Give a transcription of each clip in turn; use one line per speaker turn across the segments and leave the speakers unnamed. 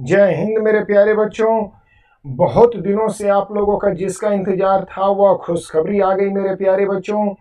जय हिंद मेरे प्यारे बच्चों। बहुत दिनों से आप लोगों का जिसका इंतजार था वह खुशखबरी आ गई मेरे प्यारे बच्चों।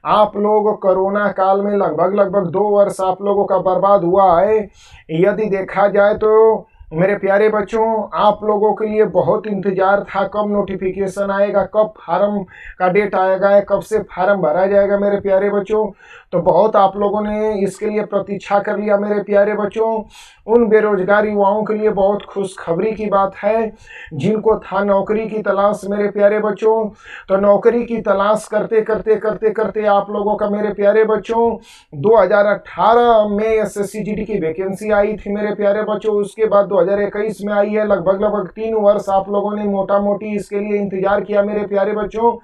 आप लोग कोरोना काल में लगभग 2 वर्ष आप लोगों का बर्बाद हुआ है। यदि देखा जाए तो मेरे प्यारे बच्चों, आप लोगों के लिए बहुत इंतजार था कब नोटिफिकेशन आएगा, कब फार्म का डेट आएगा, कब से फार्म भरा जाएगा मेरे प्यारे बच्चों। तो बहुत आप लोगों ने इसके लिए प्रतीक्षा कर लिया मेरे प्यारे बच्चों। उन बेरोजगार युवाओं के लिए बहुत खुशखबरी की बात है जिनको था नौकरी की तलाश मेरे प्यारे बच्चों। तो नौकरी की तलाश करते करते करते करते आप लोगों का मेरे प्यारे बच्चों 2018 में एसएससी जीडी की वैकेंसी आई थी मेरे प्यारे बच्चों। उसके बाद 2021 में आई है। लगभग 3 वर्ष आप लोगों ने मोटा मोटी इसके लिए इंतजार किया मेरे प्यारे बच्चों।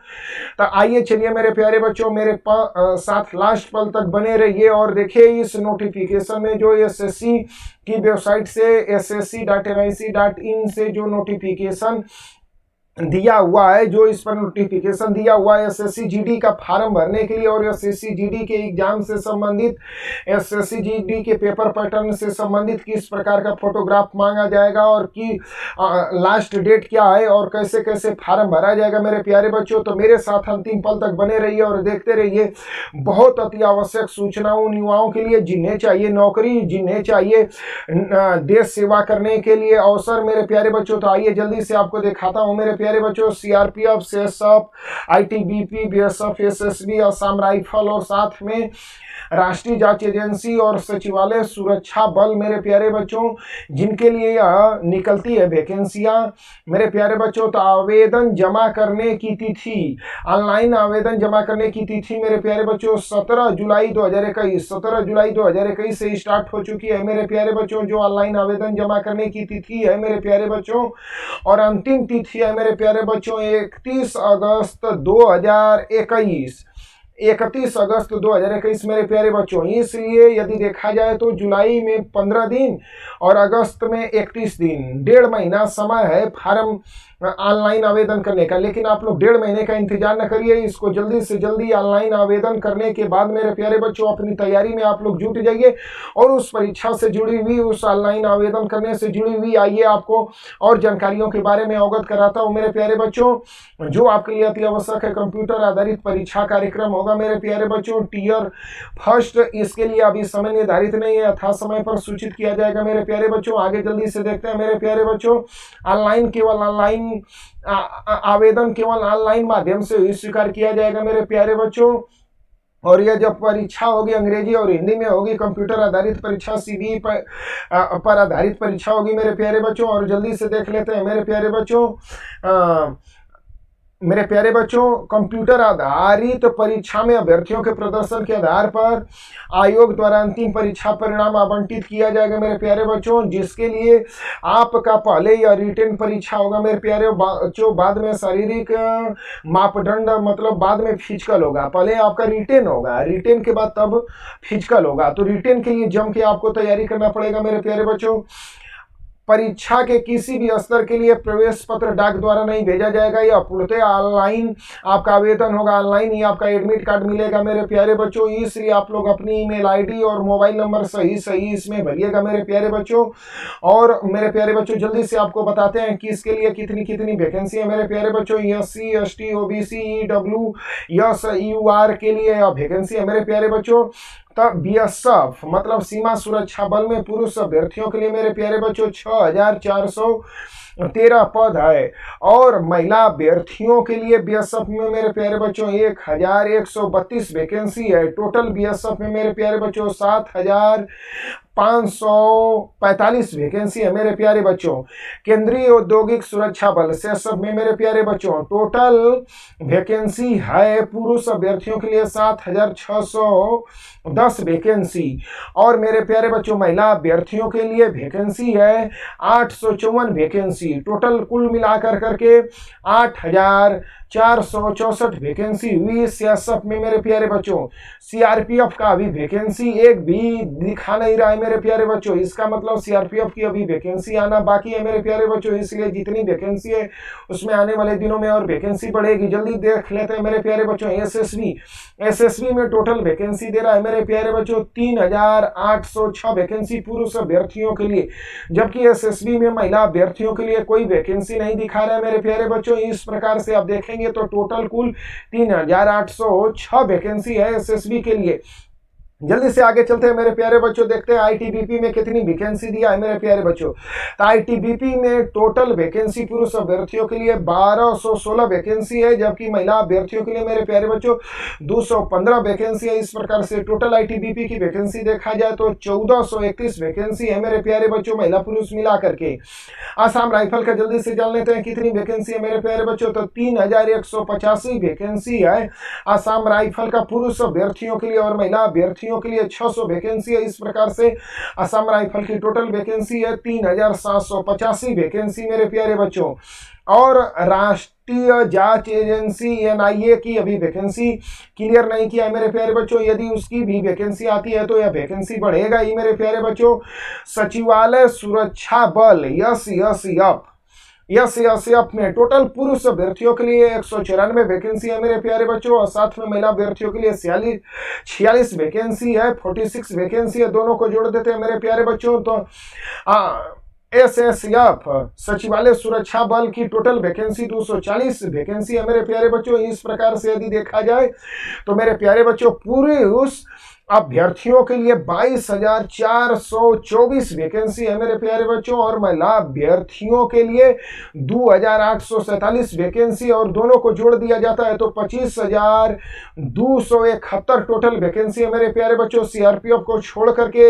तो आइए चलिए मेरे प्यारे बच्चों, मेरे साथ लास्ट पल तक बने रहिए और देखिए इस नोटिफिकेशन में जो एसएससी की वेबसाइट से ssc.nic.in से जो नोटिफिकेशन दिया हुआ है, जो इस पर नोटिफिकेशन दिया हुआ है एसएससी जीडी का फार्म भरने के लिए और एसएससी जीडी के एग्जाम से संबंधित, एसएससी जीडी के पेपर पैटर्न से संबंधित किस प्रकार का फोटोग्राफ मांगा जाएगा और की लास्ट डेट क्या है और कैसे कैसे फार्म भरा जाएगा मेरे प्यारे बच्चों। तो मेरे साथ अंतिम पल तक बने रहिए और देखते रहिए। बहुत अति आवश्यक सूचना उन युवाओं के लिए जिन्हें चाहिए नौकरी, जिन्हें चाहिए देश सेवा करने के लिए अवसर मेरे प्यारे बच्चों। तो आइए जल्दी से आपको दिखाता हूँ मेरे प्यारे बच्चों। CRPF, CSF, ITBP, BSF, SSB, Assam rifle और साथ में राष्ट्रीय जांच एजेंसी और सचिवालय सुरक्षा बल मेरे प्यारे बच्चों, जिनके लिए यह निकलती है वैकेंसियां मेरे प्यारे बच्चों। तो आवेदन जमा करने की तिथि, ऑनलाइन आवेदन जमा करने की तिथि मेरे प्यारे बच्चों 17 जुलाई 2021 से स्टार्ट हो चुकी है मेरे प्यारे बच्चों। जो ऑनलाइन आवेदन जमा करने की तिथि है मेरे प्यारे बच्चों, और अंतिम तिथि है मेरे प्यारे बच्चों 31 अगस्त 2021। 31 अगस्त 2021 मेरे प्यारे बच्चों। इसलिए यदि देखा जाए तो जुलाई में 15 दिन और अगस्त में 31 दिन, 1.5 महीना समय है फार्म ऑनलाइन आवेदन करने का। लेकिन आप लोग 1.5 महीने का इंतजार न करिए, इसको जल्दी से जल्दी ऑनलाइन आवेदन करने के बाद मेरे प्यारे बच्चों अपनी तैयारी में आप लोग जुट जाइए और उस परीक्षा से जुड़ी हुई, उस ऑनलाइन आवेदन करने से जुड़ी हुई आइए आपको और जानकारियों के बारे में अवगत कराता हूँ मेरे प्यारे बच्चों। जो आपके लिए अति आवश्यक है, कंप्यूटर आधारित परीक्षा कार्यक्रम होगा मेरे प्यारे बच्चों। टियर फर्स्ट, इसके लिए अभी समय निर्धारित नहीं है, यथा समय पर सूचित किया जाएगा मेरे प्यारे बच्चों। आगे जल्दी से देखते हैं मेरे प्यारे बच्चों। ऑनलाइन, केवल ऑनलाइन आवेदन केवल ऑनलाइन माध्यम से ही स्वीकार किया जाएगा मेरे प्यारे बच्चों। और यह जब परीक्षा होगी अंग्रेजी और हिंदी में होगी, कंप्यूटर आधारित परीक्षा सीबीई पर आधारित परीक्षा होगी मेरे प्यारे बच्चों। और जल्दी से देख लेते हैं मेरे प्यारे बच्चों, कंप्यूटर आधारित परीक्षा में अभ्यर्थियों के प्रदर्शन के आधार पर आयोग द्वारा अंतिम परीक्षा परिणाम आवंटित किया जाएगा मेरे प्यारे बच्चों, जिसके लिए आपका पहले यह रिटेन परीक्षा होगा मेरे प्यारे बच्चों। बाद में शारीरिक मापदंड, मतलब बाद में फिजिकल होगा। पहले आपका रिटेन होगा, रिटेन के बाद तब फिजिकल होगा। तो रिटेन के लिए जम के आपको तैयारी करना पड़ेगा मेरे प्यारे बच्चों। परीक्षा के किसी भी स्तर के लिए प्रवेश पत्र डाक द्वारा नहीं भेजा जाएगा, यह पूर्णतः ऑनलाइन आपका आवेदन होगा, ऑनलाइन ही आपका एडमिट कार्ड मिलेगा मेरे प्यारे बच्चों। इसलिए आप लोग अपनी ईमेल आईडी और मोबाइल नंबर सही इसमें भरिएगा मेरे प्यारे बच्चों। और मेरे प्यारे बच्चों जल्दी से आपको बताते हैं कि इसके लिए कितनी कितनी वैकेंसी है मेरे प्यारे बच्चों। SC, ST, OBC, EW, UR के लिए वैकेंसी है मेरे प्यारे बच्चों। तब बीएसएफ मतलब सीमा सुरक्षा बल में पुरुष अभ्यर्थियों के लिए मेरे प्यारे बच्चों 6413 पद है। और महिला अभ्यर्थियों के लिए बीएसएफ में मेरे प्यारे बच्चों 1132 वैकेंसी है। टोटल बीएसएफ में मेरे प्यारे बच्चों 7545 वैकेंसी है मेरे प्यारे बच्चों। केंद्रीय औद्योगिक सुरक्षा बल सीएसएफ में मेरे प्यारे बच्चों टोटल वैकेंसी है पुरुष अभ्यर्थियों के लिए 7610 वैकेंसी। और मेरे प्यारे बच्चों महिला अभ्यर्थियों के लिए वैकेंसी है 854 वैकेंसी। टोटल कुल मिलाकर करके 464 वैकेंसी हुई सीएसएफ में मेरे प्यारे बच्चों। सीआरपीएफ का अभी वैकेंसी एक भी दिखा नहीं रहा है मेरे प्यारे बच्चों। इसका मतलब सीआरपीएफ की अभी वैकेंसी आना बाकी है मेरे प्यारे बच्चों। इसलिए जितनी वैकेंसी है उसमें आने वाले दिनों में और वैकेंसी बढ़ेगी। जल्दी देख लेते हैं मेरे प्यारे बच्चों। एसएसबी में टोटल वैकेंसी दे रहा है मेरे प्यारे बच्चों 3806 वैकेंसी पुरुष अभ्यर्थियों के लिए, जबकि एसएसबी में महिला अभ्यर्थियों के लिए कोई वैकेंसी नहीं दिखा रहा है मेरे प्यारे बच्चों। इस प्रकार से आप देखेंगे तो टोटल कुल 3806 वैकेंसी है एसएसबी के लिए। जल्दी से आगे चलते हैं मेरे प्यारे बच्चों, देखते हैं आईटीबीपी में कितनी वैकेंसी दिया है मेरे प्यारे बच्चों। तो आईटीबीपी में टोटल वैकेंसी पुरुष अभ्यर्थियों के लिए 1216 वैकेंसी है, जबकि महिला अभ्यर्थियों के लिए मेरे प्यारे बच्चों 215 वैकेंसी है। इस प्रकार से टोटल आईटीबीपी की वैकेंसी देखा जाए तो 1431 वैकेंसी है मेरे प्यारे बच्चों, महिला पुरुष मिला करके। आसाम राइफल का जल्दी से जान लेते हैं कितनी वैकेंसी है मेरे प्यारे बच्चों। तो 3185 वैकेंसी है आसाम राइफल का पुरुष अभ्यर्थियों के लिए, और महिला अभ्यर्थियों के लिए 600 वैकेंसी है। इस प्रकार से असम राइफल की टोटल वैकेंसी है 3785 वैकेंसी मेरे प्यारे बच्चों। और राष्ट्रीय जांच एजेंसी एनआईए की अभी वैकेंसी क्लियर नहीं किया है मेरे प्यारे बच्चों। यदि उसकी भी वैकेंसी आती है तो यह वैकेंसी बढ़ेगा ही मेरे प्यारे बच्चों। सचिवालय सुरक्षा बल एसएसएफ में टोटल पुरुष अभ्यर्थियों के लिए 194 वैकेंसी है मेरे प्यारे बच्चों, और साथ में महिला अभ्यर्थियों के लिए 46 वैकेंसी है, 46 वैकेंसी है। दोनों को जोड़ देते हैं मेरे प्यारे बच्चों तो एसएसएफ सचिवालय सुरक्षा बल की टोटल वैकेंसी 240 वैकेंसी है मेरे प्यारे बच्चों। इस प्रकार से यदि देखा जाए तो मेरे प्यारे बच्चों पूरे उस अभ्यर्थियों के लिए 22,424 वैकेंसी है मेरे प्यारे बच्चों, और महिला अभ्यर्थियों के लिए 2,847 वैकेंसी, और दोनों को जोड़ दिया जाता है तो 25,271 टोटल वैकेंसी है मेरे प्यारे बच्चों। सीआरपीएफ को छोड़ करके,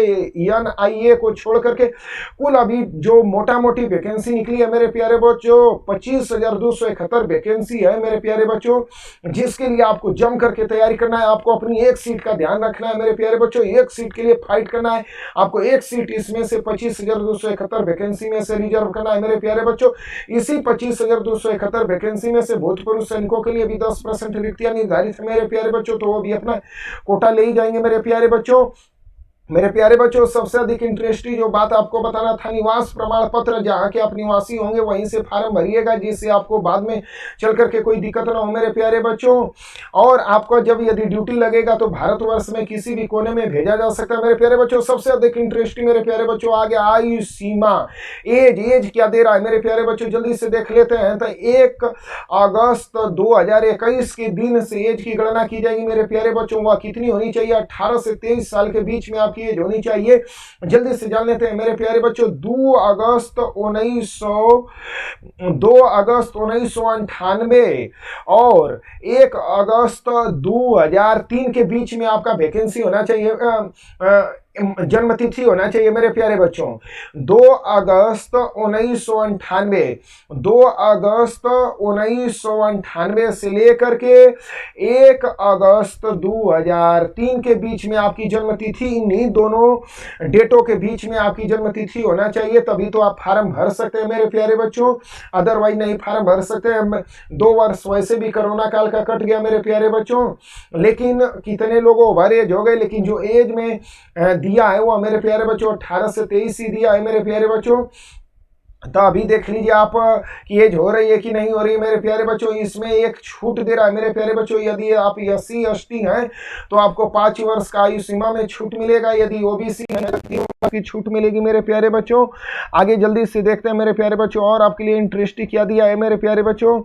एनआईए को छोड़ करके कुल अभी जो मोटा मोटी वैकेंसी निकली है मेरे प्यारे बच्चों 25,271 वैकेंसी है मेरे प्यारे बच्चों, जिसके लिए आपको जम करके तैयारी करना है। आपको अपनी एक सीट का ध्यान रखना है मेरे प्यारे बच्चों, एक सीट के लिए फाइट करना है आपको। एक सीट इसमें से 25,271 वैकेंसी में से रिजर्व करना है मेरे प्यारे बच्चों। इसी 25,271 वैकेंसी में से भूतपूर्व सैनिकों के लिए भी 10% रिक्तियां निर्धारित है मेरे प्यारे बच्चों, तो वो भी अपना कोटा ले ही जाएंगे मेरे प्यारे बच्चों। मेरे प्यारे बच्चों सबसे अधिक इंटरेस्टिंग जो बात आपको बताना था, निवास प्रमाण पत्र, जहां के आप निवासी होंगे वहीं से फार्म भरिएगा, जिससे आपको बाद में चल करके कोई दिक्कत ना हो मेरे प्यारे बच्चों। और आपको जब यदि ड्यूटी लगेगा तो भारतवर्ष में किसी भी कोने में भेजा जा सकता है मेरे प्यारे बच्चों। सबसे अधिक इंटरेस्टिंग मेरे प्यारे बच्चों आगे आयु सीमा, एज क्या दे रहा है मेरे प्यारे बच्चों, जल्दी से देख लेते हैं। तो 1 अगस्त 2021 के दिन से एज की गणना की जाएगी मेरे प्यारे बच्चों। वह कितनी होनी चाहिए? 18 से 23 साल के बीच में की एज होनी चाहिए। जल्दी से जान लेते हैं मेरे प्यारे बच्चों। 2 अगस्त 1998 और 1 अगस्त 2003 के बीच में आपका वैकेंसी होना चाहिए, जन्म तिथि होना चाहिए मेरे प्यारे बच्चों। 2 अगस्त 1998, 2 अगस्त 1998 से लेकर के 1 अगस्त 2003 के बीच में आपकी जन्म तिथि, इन्हीं दोनों डेटों के बीच में आपकी जन्म तिथि होना चाहिए, तभी तो आप फार्म भर सकते हैं मेरे प्यारे बच्चों, अदरवाइज नहीं फार्म भर सकते हैं। 2 वर्ष वैसे भी कोरोना काल का कट गया मेरे प्यारे बच्चों, लेकिन कितने लोगों ओवर एज हो गए, लेकिन जो एज में दिया है वो मेरे प्यारे बच्चों 18 से 23 ही दिया है मेरे प्यारे बच्चों। तो अभी देख लीजिए आप की एज हो रही है कि नहीं हो रही है मेरे प्यारे बच्चों। इसमें एक छूट दे रहा है मेरे प्यारे बच्चों, यदि आप SC ST हैं तो आपको 5 वर्ष का आयु सीमा में छूट मिलेगा, यदि OBC है तो की छूट मिलेगी मेरे प्यारे बच्चों। आगे जल्दी से देखते हैं मेरे प्यारे बच्चों, और आपके लिए इंटरेस्टिंग क्या दिया है मेरे प्यारे बच्चों।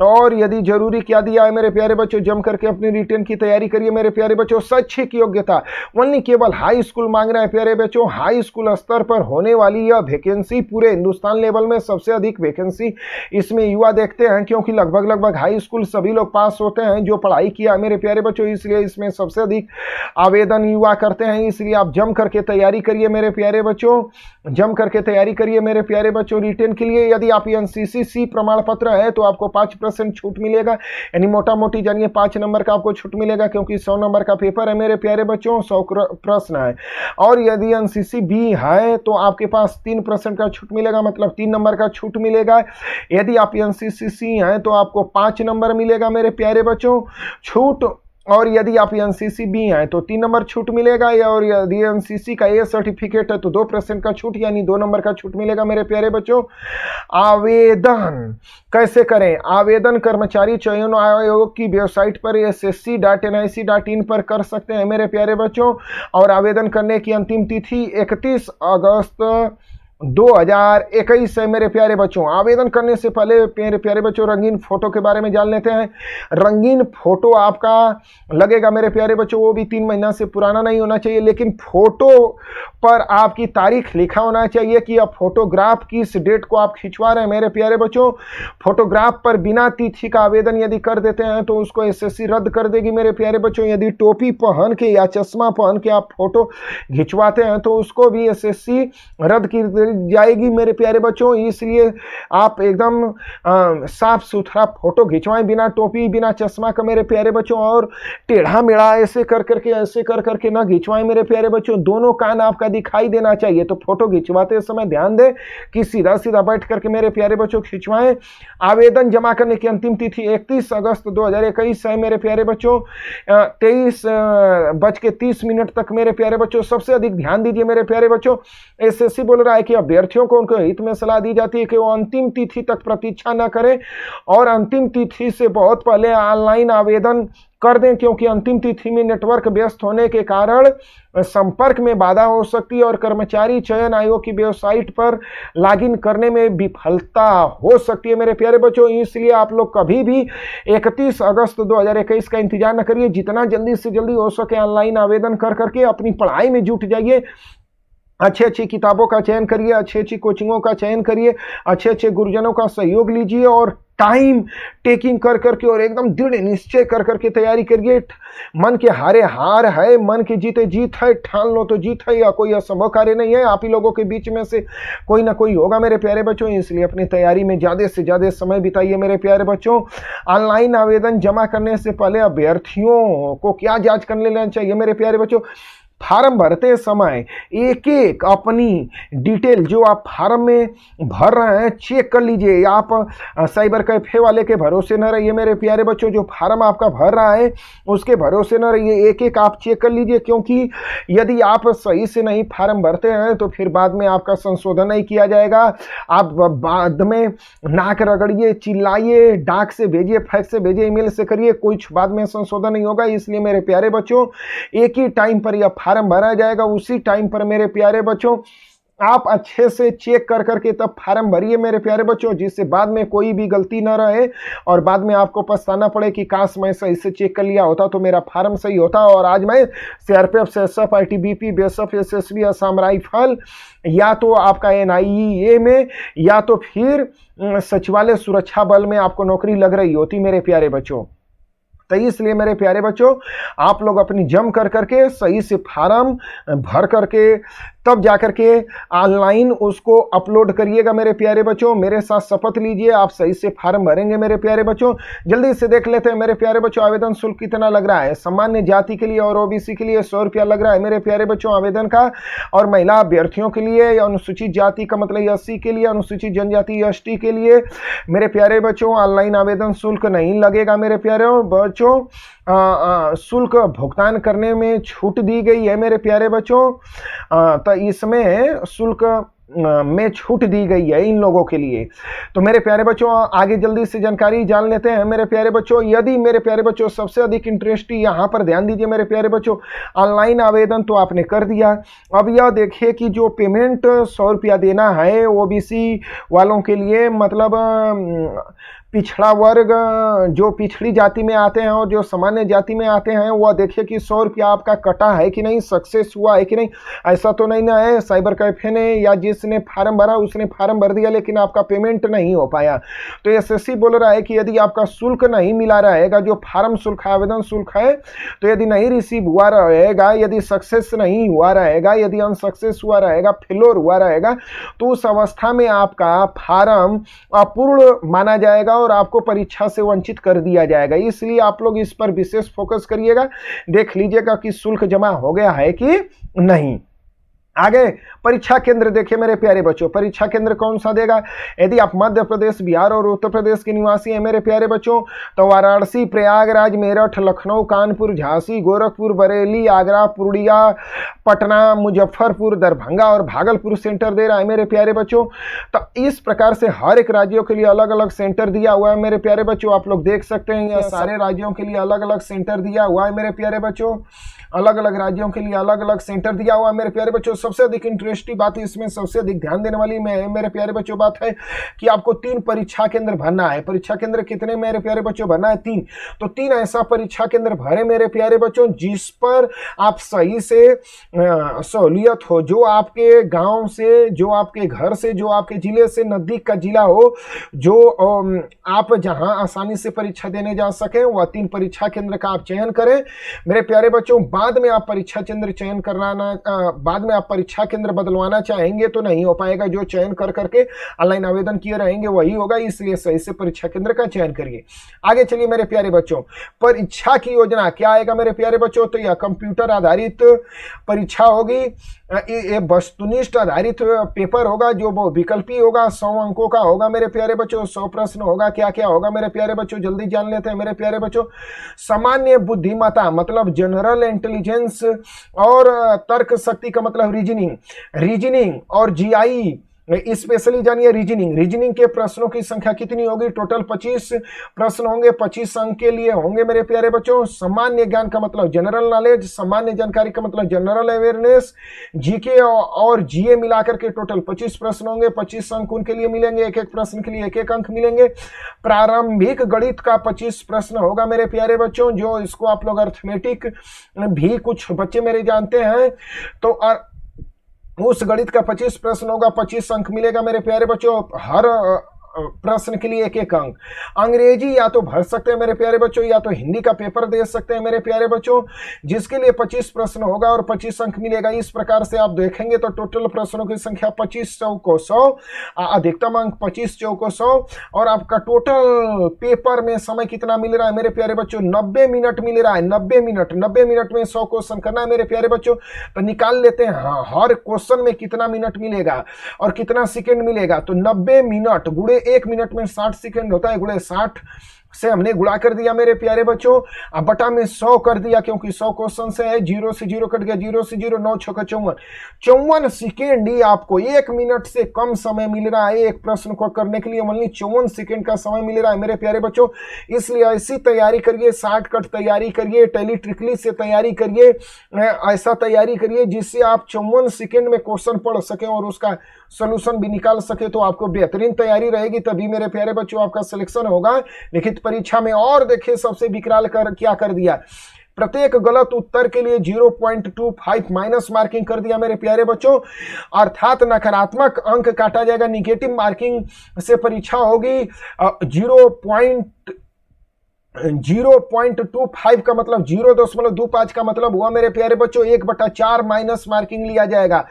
तो और यदि जरूरी क्या दिया है मेरे प्यारे बच्चों, जम करके अपनी रिटर्न की तैयारी करिए मेरे प्यारे बच्चों। शैक्षिक योग्यता ओनली केवल हाई स्कूल मांग रहे हैं प्यारे बच्चों। हाई स्कूल स्तर पर होने वाली यह वैकेंसी पूरे हिंदुस्तान लेवल में सबसे अधिक वैकेंसी इसमें युवा देखते हैं, क्योंकि लगभग हाई स्कूल सभी लोग पास होते हैं जो पढ़ाई किया है मेरे प्यारे बच्चों, इसलिए इसमें सबसे अधिक आवेदन युवा करते हैं। इसलिए आप जम करके तैयारी करिए मेरे प्यारे बच्चों, जम करके तैयारी करिए मेरे प्यारे बच्चों रिटर्न के लिए। यदि आप NCC प्रमाण पत्र है तो आपको 5 5% छूट मिलेगा, यानी मोटा मोटी जानिए 5 नंबर का आपको छूट मिलेगा, क्योंकि 100 नंबर का पेपर है मेरे प्यारे बच्चों, 100 प्रश्न है। और यदि एनसीसी बी है तो आपके पास 3% का छूट मिलेगा, मतलब 3 नंबर का छूट मिलेगा। यदि आप एनसीसी सी हैं तो आपको 5 नंबर मिलेगा मेरे प्यारे बच्चों छूट, और यदि आप एनसीसी बी हैं तो 3 नंबर छूट मिलेगा, और यदि एनसीसी का ए सर्टिफिकेट है तो 2% का छूट यानी 2 नंबर का छूट मिलेगा मेरे प्यारे बच्चों। आवेदन कैसे करें? आवेदन कर्मचारी चयन आयोग की वेबसाइट पर ssc.nic.in पर कर सकते हैं मेरे प्यारे बच्चों, और आवेदन करने की अंतिम तिथि 31 अगस्त 2021 है मेरे प्यारे बच्चों। आवेदन करने से पहले मेरे प्यारे बच्चों रंगीन फोटो के बारे में जान लेते हैं। रंगीन फोटो आपका लगेगा मेरे प्यारे बच्चों, वो भी 3 महीना से पुराना नहीं होना चाहिए, लेकिन फोटो पर आपकी तारीख लिखा होना चाहिए कि आप फोटोग्राफ किस डेट को आप खिंचवा रहे हैं मेरे प्यारे बच्चों। फोटोग्राफ पर बिना तिथि का आवेदन यदि कर देते हैं तो उसको एसएससी रद्द कर देगी मेरे प्यारे बच्चों। यदि टोपी पहन के या चश्मा पहन के आप फोटो खिंचवाते हैं तो उसको भी एसएससी रद्द की जाएगी मेरे प्यारे बच्चों। इसलिए आप एकदम साफ सुथरा फोटो खिंचवाएं, बिना टोपी बिना चश्मा का मेरे प्यारे बच्चों, और टेढ़ा मेढ़ा ऐसे कर करके ना खिंचवाएं मेरे प्यारे बच्चों। दोनों कान आपका दिखाई देना चाहिए, तो फोटो खिंचवाते समय ध्यान दें कि सीधा सीधा बैठ करके मेरे प्यारे बच्चों खिंचवाएं। आवेदन जमा करने की अंतिम तिथि 31 अगस्त 2021 है मेरे प्यारे बच्चों, 23:30 तक मेरे प्यारे बच्चों। सबसे अधिक ध्यान दीजिए मेरे प्यारे बच्चों, एसएससी बोल रहा है कि अभ्यर्थियों को उनके हित में सलाह दी जाती है कि वो अंतिम तिथि तक प्रतीक्षा न करें और अंतिम तिथि से बहुत पहले ऑनलाइन आवेदन कर दें, क्योंकि अंतिम तिथि में नेटवर्क व्यस्त होने के कारण संपर्क में बाधा हो सकती है और कर्मचारी चयन आयोग की वेबसाइट पर लॉगिन करने में विफलता हो सकती है मेरे प्यारे बच्चों। इसलिए आप लोग कभी भी 31 अगस्त 2021 का इंतजार न करिए, जितना जल्दी से जल्दी हो सके ऑनलाइन आवेदन कर करके अपनी पढ़ाई में जुट जाइए। अच्छी अच्छी किताबों का चयन करिए, अच्छी अच्छी कोचिंगों का चयन करिए, अच्छे अच्छे गुरुजनों का सहयोग लीजिए और टाइम टेकिंग कर करके और एकदम दृढ़ निश्चय कर करके तैयारी करिए। मन के हारे हार है, मन के जीते जीत है, ठान लो तो जीत है, या कोई असंभव कार्य नहीं है। आप ही लोगों के बीच में से कोई ना कोई होगा मेरे प्यारे बच्चों, इसलिए अपनी तैयारी में ज़्यादा से ज़्यादा समय बिताइए मेरे प्यारे बच्चों। ऑनलाइन आवेदन जमा करने से पहले अभ्यर्थियों को क्या जांच कर लेना चाहिए मेरे प्यारे बच्चों? फार्म भरते समय एक एक अपनी डिटेल जो आप फार्म में भर रहे हैं चेक कर लीजिए। आप साइबर कैफे वाले के भरोसे न रहिए मेरे प्यारे बच्चों, जो फार्म आपका भर रहा है उसके भरोसे न रहिए, एक एक आप चेक कर लीजिए, क्योंकि यदि आप सही से नहीं फार्म भरते हैं तो फिर बाद में आपका संशोधन नहीं किया जाएगा। आप बाद में नाक रगड़िए, चिल्लाइए, डाक से भेजिए, फैक्स से भेजिए, ईमेल से करिए, कुछ बाद में संशोधन नहीं होगा। इसलिए मेरे प्यारे बच्चों एक ही टाइम पर यह फार्म भरा जाएगा, उसी टाइम पर मेरे प्यारे बच्चों आप अच्छे से चेक कर करके तब फार्म भरिए मेरे प्यारे बच्चों, जिससे बाद में कोई भी गलती ना रहे और बाद में आपको पछताना पड़े कि काश मैं सही से चेक कर लिया होता तो मेरा फार्म सही होता और आज मैं CRPF, CSF, ITBP, BSF, SSB, Assam rifle या तो आपका एनआईए में या तो फिर सचिवालय सुरक्षा बल में आपको नौकरी लग रही होती मेरे प्यारे बच्चों। तो इसलिए मेरे प्यारे बच्चों आप लोग अपनी जम कर करके सही से फार्म भर करके तब जाकर के ऑनलाइन उसको अपलोड करिएगा मेरे प्यारे बच्चों। मेरे साथ शपथ लीजिए आप सही से फार्म भरेंगे मेरे प्यारे बच्चों। जल्दी से देख लेते हैं मेरे प्यारे बच्चों आवेदन शुल्क कितना लग रहा है। सामान्य जाति के लिए और ओबीसी के लिए 100 रुपया लग रहा है मेरे प्यारे बच्चों आवेदन का, और महिला अभ्यर्थियों के लिए या अनुसूचित जाति का मतलब एससी के लिए, अनुसूचित जनजाति एसटी के लिए मेरे प्यारे बच्चों ऑनलाइन आवेदन शुल्क नहीं लगेगा मेरे प्यारे बच्चों। शुल्क भुगतान करने में छूट दी गई है मेरे प्यारे बच्चों, तो इसमें शुल्क में छूट दी गई है इन लोगों के लिए। तो मेरे प्यारे बच्चों आगे जल्दी से जानकारी जान लेते हैं मेरे प्यारे बच्चों। यदि मेरे प्यारे बच्चों सबसे अधिक इंटरेस्ट यहाँ पर ध्यान दीजिए मेरे प्यारे बच्चों, ऑनलाइन आवेदन तो आपने कर दिया, अब यह देखिए कि जो पेमेंट 100 रुपया देना है ओबीसी वालों के लिए, मतलब पिछड़ा वर्ग जो पिछड़ी जाति में आते हैं और जो सामान्य जाति में आते हैं, वह देखिए कि 100 रुपया आपका कटा है कि नहीं, सक्सेस हुआ है कि नहीं। ऐसा तो नहीं ना है साइबर कैफे ने या जिसने फार्म भरा उसने फार्म भर दिया लेकिन आपका पेमेंट नहीं हो पाया। तो एसएससी बोल रहा है कि यदि आपका शुल्क नहीं मिला रहेगा, जो फार्म शुल्क आवेदन शुल्क है, तो यदि नहीं रिसीव हुआ रहेगा, यदि सक्सेस नहीं हुआ रहेगा, यदि अनसक्सेस हुआ रहेगा, फेलोर हुआ रहेगा, तो उस अवस्था में आपका फार्म अपूर्ण माना जाएगा और आपको परीक्षा से वंचित कर दिया जाएगा। इसलिए आप लोग इस पर विशेष फोकस करिएगा, देख लीजिएगा कि शुल्क जमा हो गया है कि नहीं। आगे परीक्षा केंद्र देखिए मेरे प्यारे बच्चों, परीक्षा केंद्र कौन सा देगा। यदि आप मध्य प्रदेश, बिहार और उत्तर प्रदेश के निवासी हैं मेरे प्यारे बच्चों, तो वाराणसी, प्रयागराज, मेरठ, लखनऊ, कानपुर, झांसी, गोरखपुर, बरेली, आगरा, पूर्णिया, पटना, मुजफ्फरपुर, दरभंगा और भागलपुर सेंटर दे रहा है मेरे प्यारे बच्चों। तो इस प्रकार से हर एक राज्यों के लिए अलग अलग सेंटर दिया हुआ है मेरे प्यारे बच्चों। आप लोग देख सकते हैं, यह सारे राज्यों के लिए अलग अलग सेंटर दिया हुआ है मेरे प्यारे बच्चों, अलग अलग राज्यों के लिए अलग अलग सेंटर दिया हुआ है मेरे प्यारे बच्चों। सबसे अधिक इंटरेस्टिंग बात, इसमें सबसे अधिक ध्यान देने वाली मेरे प्यारे बच्चों बात है कि आपको 3 परीक्षा केंद्र भरना है। परीक्षा केंद्र कितने मेरे प्यारे बच्चों भरना है? 3। तो 3 ऐसा परीक्षा केंद्र भरे मेरे प्यारे बच्चों जिस पर आप सही से सहूलियत हो, जो आपके गांव से, जो आपके घर से, जो आपके जिले से नजदीक का जिला हो, जो आप जहां आसानी से परीक्षा देने जा सके, वह 3 परीक्षा केंद्र का आप चयन करें मेरे प्यारे बच्चों। बाद में आप परीक्षा केंद्र चयन कराना, बाद में आप परीक्षा केंद्र बदलवाना चाहेंगे तो नहीं हो पाएगा। जो चयन कर करके ऑनलाइन आवेदन किए रहेंगे वही होगा, इसलिए सही से परीक्षा केंद्र का चयन करिए। आगे चलिए मेरे प्यारे बच्चों, परीक्षा की योजना क्या आएगा मेरे प्यारे बच्चों? तो यह कंप्यूटर आधारित परीक्षा होगी, ये वस्तुनिष्ठ आधारित पेपर होगा, जो विकल्पी होगा, 100 अंकों का होगा मेरे प्यारे बच्चों। 100 प्रश्न होगा। क्या क्या होगा मेरे प्यारे बच्चों, जल्दी जान लेते हैं मेरे प्यारे बच्चों। सामान्य बुद्धिमत्ता मतलब जनरल इंटेलिजेंस, और तर्क शक्ति का मतलब रीजनिंग और जीआई स्पेशली जानिए रीजनिंग के प्रश्नों की संख्या कितनी होगी? टोटल 25 प्रश्न होंगे, 25 अंक के लिए होंगे मेरे प्यारे बच्चों। सामान्य ज्ञान का मतलब जनरल नॉलेज, सामान्य जानकारी का मतलब जनरल अवेयरनेस, जीके और जीए मिलाकर के टोटल 25 प्रश्न होंगे। 25 अंक उनके लिए मिलेंगे, एक एक प्रश्न के लिए एक एक अंक मिलेंगे। प्रारंभिक गणित का 25 प्रश्न होगा मेरे प्यारे बच्चों, जो इसको आप लोग अर्थमेटिक भी कुछ बच्चे मेरे जानते हैं, तो उस गणित का 25 प्रश्न होगा, 25 अंक मिलेगा मेरे प्यारे बच्चों। हर प्रश्न के लिए एक एक अंक। अंग्रेजी या तो भर सकते हैं मेरे प्यारे बच्चों, या तो हिंदी का पेपर दे सकते हैं मेरे प्यारे बच्चों, जिसके लिए 25 प्रश्न होगा और 25 अंक मिलेगा। इस प्रकार से आप देखेंगे तो टोटल प्रश्नों की संख्या 25 चौको 100, अधिकतम अंक 25 चौको 100, और आपका टोटल पेपर में समय कितना मिल रहा है मेरे प्यारे बच्चों? 90 मिनट मिल रहा है। 90 मिनट में 100 क्वेश्चन करना है मेरे प्यारे बच्चों। तो निकाल लेते हैं, हाँ, हर क्वेश्चन में कितना मिनट मिलेगा और कितना सेकेंड मिलेगा। तो 90 मिनट गुड़े 1 मिनट में 60 सेकंड होता है, गुणे 60 से हमने गुणा कर दिया मेरे प्यारे बच्चों, अब बटा में 100 कर दिया, क्योंकि 100 क्वेश्चन से है। 0 से 0 कट गया, 0 से 0, 9 छक्का 54, 54 सेकेंड ही आपको 1 मिनट से कम समय मिल रहा है एक प्रश्न को करने के लिए। ओनली 54 सेकेंड का समय मिल रहा है मेरे प्यारे बच्चों। इसलिए ऐसी तैयारी करिए, शॉर्टकट तैयारी करिए, टेली ट्रिकली से तैयारी करिए, ऐसा तैयारी करिए जिससे आप 54 सेकेंड में क्वेश्चन पढ़ सकें और उसका सोल्यूशन भी निकाल सके। तो आपको बेहतरीन तैयारी रहेगी, तभी मेरे प्यारे बच्चों आपका सिलेक्शन होगा लिखित परीक्षा में। और देखिए सबसे विकराल क्या कर दिया, प्रत्येक गलत उत्तर के लिए 0.25 माइनस मार्किंग कर दिया मेरे प्यारे बच्चों, अर्थात नकारात्मक अंक काटा जाएगा। निगेटिव मार्किंग से परीक्षा होगी। 0.25 का मतलब 0.25 का मतलब हुआ मेरे प्यारे बच्चों 1/4 माइनस मार्किंग लिया जाएगा।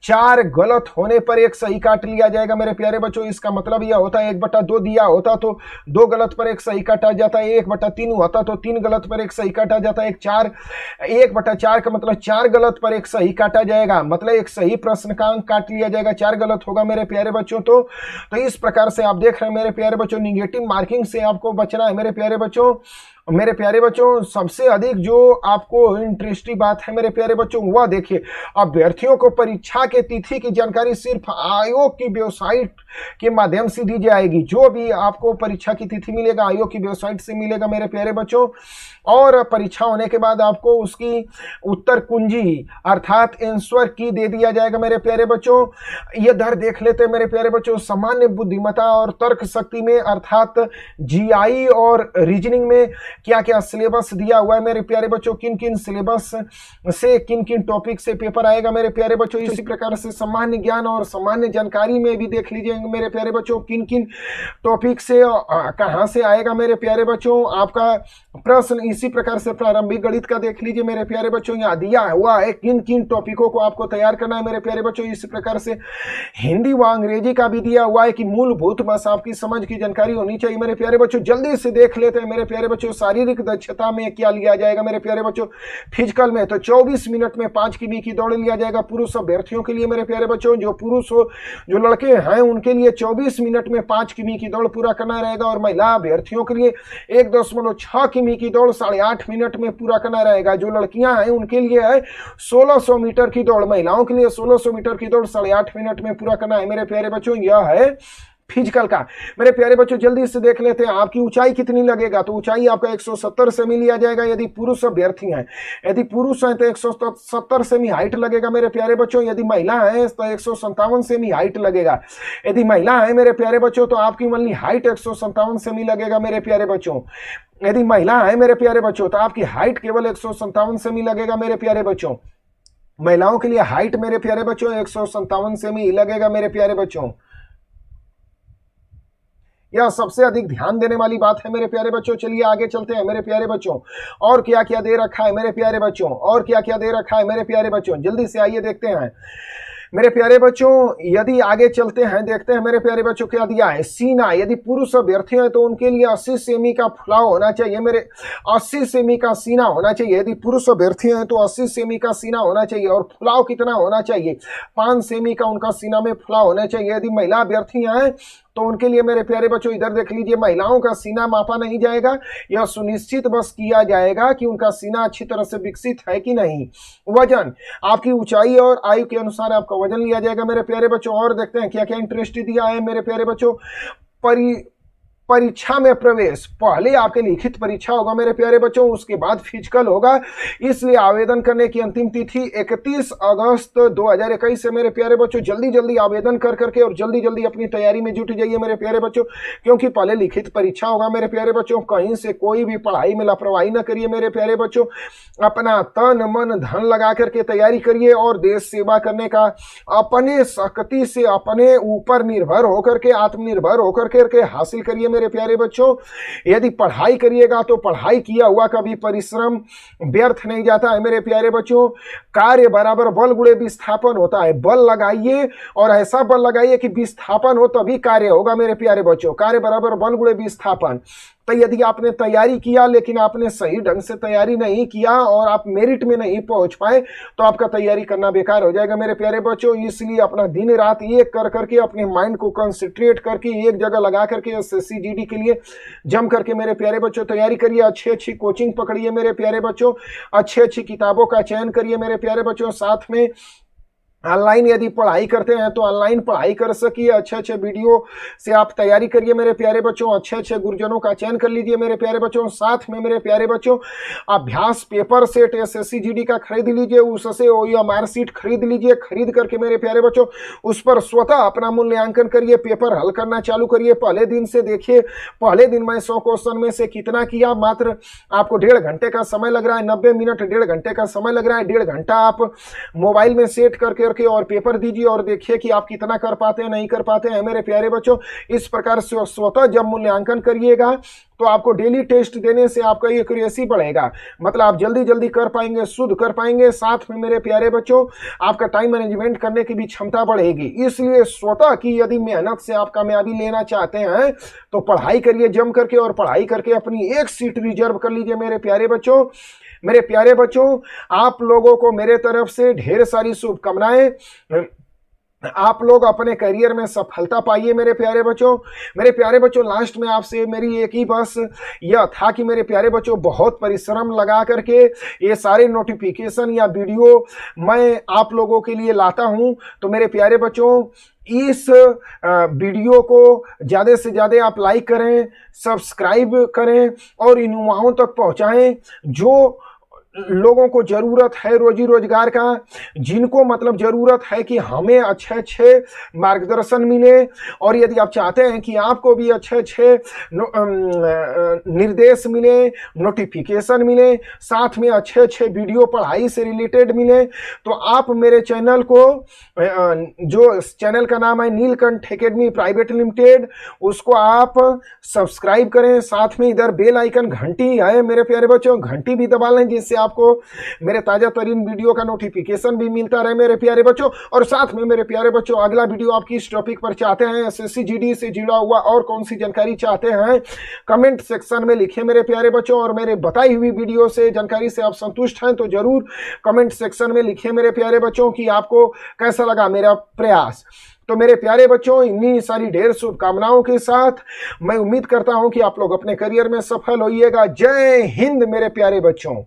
4 गलत होने पर 1 सही काट लिया जाएगा मेरे प्यारे बच्चों। इसका मतलब यह होता है 1/2 दिया होता तो 2 गलत पर 1 सही काटा जाता है, 1/3 होता तो 3 गलत पर 1 सही काटा जाता है। 1/4 का मतलब 4 गलत पर 1 सही काटा जाएगा, मतलब 1 सही प्रश्न का अंक काट लिया जाएगा, 4 गलत होगा मेरे प्यारे बच्चों। तो इस प्रकार से आप देख रहे हैं मेरे प्यारे बच्चों, निगेटिव मार्किंग से आपको बचना है मेरे प्यारे बच्चों। मेरे प्यारे बच्चों सबसे अधिक जो आपको इंटरेस्टिंग बात है मेरे प्यारे बच्चों वह देखिए, अभ्यर्थियों को परीक्षा के तिथि की जानकारी सिर्फ आयोग की वेबसाइट के माध्यम से दी जाएगी। जो भी आपको परीक्षा की तिथि मिलेगा आयोग की वेबसाइट से मिलेगा मेरे प्यारे बच्चों। और परीक्षा होने के बाद आपको उसकी उत्तर कुंजी अर्थात आंसर की दे दिया जाएगा मेरे प्यारे बच्चों। ये दर देख लेते हैं मेरे प्यारे बच्चों। सामान्य बुद्धिमत्ता और तर्क शक्ति में अर्थात जीआई और रीजनिंग में क्या क्या सिलेबस दिया हुआ है मेरे प्यारे बच्चों, किन किन सिलेबस से किन किन टॉपिक से पेपर आएगा मेरे प्यारे बच्चों। इसी प्रकार से सामान्य ज्ञान और सामान्य जानकारी में भी देख लीजिए मेरे प्यारे बच्चों किन किन टॉपिक से कहां से आएगा मेरे प्यारे बच्चों आपका प्रश्न। इसी प्रकार से प्रारंभिक गणित का देख लीजिए मेरे प्यारे बच्चों, यहाँ दिया हुआ है किन किन टॉपिकों को आपको तैयार करना है मेरे प्यारे बच्चों। इसी प्रकार से हिंदी व अंग्रेजी का भी दिया हुआ है कि मूलभूत बस आपकी समझ की जानकारी होनी चाहिए मेरे प्यारे बच्चों। जल्दी से देख लेते हैं मेरे प्यारे बच्चों, शारीरिक दक्षता में क्या लिया जाएगा मेरे प्यारे बच्चों। फिजिकल में तो 24 मिनट में 5 किमी की दौड़ लिया जाएगा पुरुष अभ्यर्थियों के लिए मेरे प्यारे बच्चों। जो पुरुष हो, जो लड़के हैं उनके लिए 24 मिनट में 5 किमी की दौड़ पूरा करना रहेगा, और महिला अभ्यर्थियों के लिए 1.6 किमी की दौड़ 8.5 मिनट में पूरा करना रहेगा। जो लड़कियां हैं उनके लिए है 1600 मीटर की दौड़, महिलाओं के लिए 1600 मीटर की दौड़ 8.5 मिनट में पूरा करना है मेरे प्यारे बच्चों। यह है फिजिकल का मेरे प्यारे बच्चों। जल्दी से देख लेते हैं आपकी ऊंचाई कितनी लगेगा, तो ऊंचाई आपका 170 सेमी लिया जाएगा यदि पुरुष अभ्यर्थी हैं। यदि पुरुष हैं तो 170 सेमी हाइट लगेगा मेरे प्यारे बच्चों। यदि महिला है तो 157 सेमी हाइट लगेगा। यदि महिला है मेरे प्यारे बच्चों तो आपकी ओनली हाइट 157 सेमी लगेगा मेरे प्यारे बच्चों। यदि महिला है मेरे प्यारे बच्चों तो आपकी हाइट केवल 157 सेमी लगेगा मेरे प्यारे बच्चों। महिलाओं के लिए हाइट मेरे प्यारे बच्चों 157 सेमी लगेगा मेरे प्यारे बच्चों। यह सबसे अधिक ध्यान देने वाली बात है मेरे प्यारे बच्चों। चलिए आगे चलते हैं मेरे प्यारे बच्चों, और क्या क्या दे रखा है मेरे प्यारे बच्चों, और क्या क्या दे रखा है मेरे प्यारे बच्चों। जल्दी से आइए देखते हैं मेरे प्यारे बच्चों। यदि आगे चलते हैं देखते हैं मेरे प्यारे बच्चों क्या दिया है। सीना, यदि पुरुष अभ्यर्थी हैं तो उनके लिए 80 सेमी का फुलाव होना चाहिए मेरे, 80 सेमी का सीना होना चाहिए। यदि पुरुष अभ्यर्थी हैं तो 80 सेमी का सीना होना चाहिए, और फुलाव कितना होना चाहिए, 5 सेमी का उनका सीना में फुलाव होना चाहिए। यदि महिला अभ्यर्थी हैं तो उनके लिए मेरे प्यारे बच्चों इधर देख लीजिए, महिलाओं का सीना मापा नहीं जाएगा, यह सुनिश्चित बस किया जाएगा कि उनका सीना अच्छी तरह से विकसित है कि नहीं। वजन, आपकी ऊंचाई और आयु के अनुसार आपका वजन लिया जाएगा मेरे प्यारे बच्चों। और देखते हैं क्या क्या इंटरेस्ट दिया है मेरे प्यारे बच्चों। परीक्षा में प्रवेश, पहले आपके लिखित परीक्षा होगा मेरे प्यारे बच्चों, उसके बाद फिजिकल होगा। इसलिए आवेदन करने की अंतिम तिथि 31 अगस्त 2021 से मेरे प्यारे बच्चों। जल्दी जल्दी आवेदन कर करके और जल्दी जल्दी अपनी तैयारी में जुट जाइए मेरे प्यारे बच्चों, क्योंकि पहले लिखित परीक्षा होगा मेरे प्यारे बच्चों। कहीं से कोई भी पढ़ाई में लापरवाही न करिए मेरे प्यारे बच्चों। अपना तन मन धन लगा करके तैयारी करिए, और देश सेवा करने का अपने शक्ति से अपने ऊपर निर्भर होकर के, आत्मनिर्भर होकर के हासिल करिए मेरे प्यारे बच्चों। यदि पढ़ाई करिएगा तो पढ़ाई किया हुआ कभी परिश्रम व्यर्थ नहीं जाता है मेरे प्यारे बच्चों। कार्य बराबर बल गुणे विस्थापन होता है, बल लगाइए और ऐसा बल लगाइए कि विस्थापन हो तभी कार्य होगा मेरे प्यारे बच्चों। कार्य बराबर बल गुणे विस्थापन। तो यदि आपने तैयारी किया लेकिन आपने सही ढंग से तैयारी नहीं किया और आप मेरिट में नहीं पहुंच पाए तो आपका तैयारी करना बेकार हो जाएगा मेरे प्यारे बच्चों। इसलिए अपना दिन रात एक कर करके अपने माइंड को कंसंट्रेट करके एक जगह लगा करके एसएससी जीडी के लिए जम करके मेरे प्यारे बच्चों तैयारी करिए। अच्छी अच्छी कोचिंग पकड़िए मेरे प्यारे बच्चों, अच्छी अच्छी किताबों का चयन करिए मेरे प्यारे बच्चों। साथ में ऑनलाइन यदि पढ़ाई करते हैं तो ऑनलाइन पढ़ाई कर सकिए, अच्छे अच्छे वीडियो से आप तैयारी करिए मेरे प्यारे बच्चों। अच्छे अच्छे गुरुजनों का चयन कर लीजिए मेरे प्यारे बच्चों। साथ में मेरे प्यारे बच्चों अभ्यास पेपर सेट एसएससी जीडी का खरीद लीजिए, उससे OMR सीट खरीद लीजिए। खरीद करके मेरे प्यारे बच्चों उस पर स्वतः अपना मूल्यांकन करिए, पेपर हल करना चालू करिए। पहले दिन से देखिए, पहले दिन मैं 100 क्वेश्चन में से कितना किया, मात्र आपको 1.5 घंटे का समय लग रहा है, 90 मिनट 1.5 घंटे का समय लग रहा है। 1.5 घंटा आप मोबाइल में सेट करके और पेपर दीजिए और देखिए कि आप कितना कर पाते हैं नहीं कर पाते हैं मेरे प्यारे बच्चों। इस प्रकार से स्वतः जब मूल्यांकन करिएगा तो आपको डेली टेस्ट देने से आपका एक्यूरेसी बढ़ेगा, मतलब आप जल्दी जल्दी कर पाएंगे, शुद्ध कर पाएंगे। साथ में मेरे प्यारे बच्चों आपका टाइम मैनेजमेंट करने की भी क्षमता बढ़ेगी। इसलिए स्वतः की यदि मेहनत से आप कामयाबी लेना चाहते हैं तो पढ़ाई करिए जम करके, और पढ़ाई करके अपनी एक सीट रिजर्व कर लीजिए मेरे प्यारे बच्चों। मेरे प्यारे बच्चों आप लोगों को मेरे तरफ से ढेर सारी शुभकामनाएं। आप लोग अपने करियर में सफलता पाइए मेरे प्यारे बच्चों। मेरे प्यारे बच्चों लास्ट में आपसे मेरी एक ही बस यह था कि मेरे प्यारे बच्चों बहुत परिश्रम लगा करके ये सारे नोटिफिकेशन या वीडियो मैं आप लोगों के लिए लाता हूं। तो मेरे प्यारे बच्चों इस वीडियो को ज़्यादा से ज़्यादा आप लाइक करें, सब्सक्राइब करें और इन युवाओं तक पहुंचाएं जो लोगों को जरूरत है रोजी रोजगार का, जिनको मतलब जरूरत है कि हमें अच्छे अच्छे मार्गदर्शन मिले, और यदि आप चाहते हैं कि आपको भी अच्छे अच्छे निर्देश मिले, नोटिफिकेशन मिले, साथ में अच्छे अच्छे वीडियो पढ़ाई से रिलेटेड मिले, तो आप मेरे चैनल को, जो चैनल का नाम है नीलकंठ एकेडमी प्राइवेट लिमिटेड, उसको आप सब्सक्राइब करें। साथ में इधर बेल आइकन घंटी है मेरे प्यारे बच्चों, घंटी भी दबा लें, जिससे आपको मेरे ताजा तरीन वीडियो का नोटिफिकेशन भी मिलता रहे मेरे प्यारे बच्चों। और साथ में मेरे प्यारे बच्चों, अगला वीडियो आप किस टॉपिक पर चाहते हैं, एसएससी जीडी से जुड़ा हुआ और कौन सी जानकारी चाहते हैं, कमेंट सेक्शन में लिखिए मेरे प्यारे बच्चों। और मेरे बताई हुई वीडियो से, जानकारी से आप संतुष्ट हैं तो जरूर कमेंट सेक्शन में लिखिए मेरे प्यारे बच्चों कि आपको कैसा लगा मेरा प्रयास। तो मेरे प्यारे बच्चों, इन्हीं सारी ढेर शुभकामनाओं के साथ मैं उम्मीद करता हूं कि आप लोग अपने करियर में सफल होइएगा। जय हिंद मेरे प्यारे बच्चों।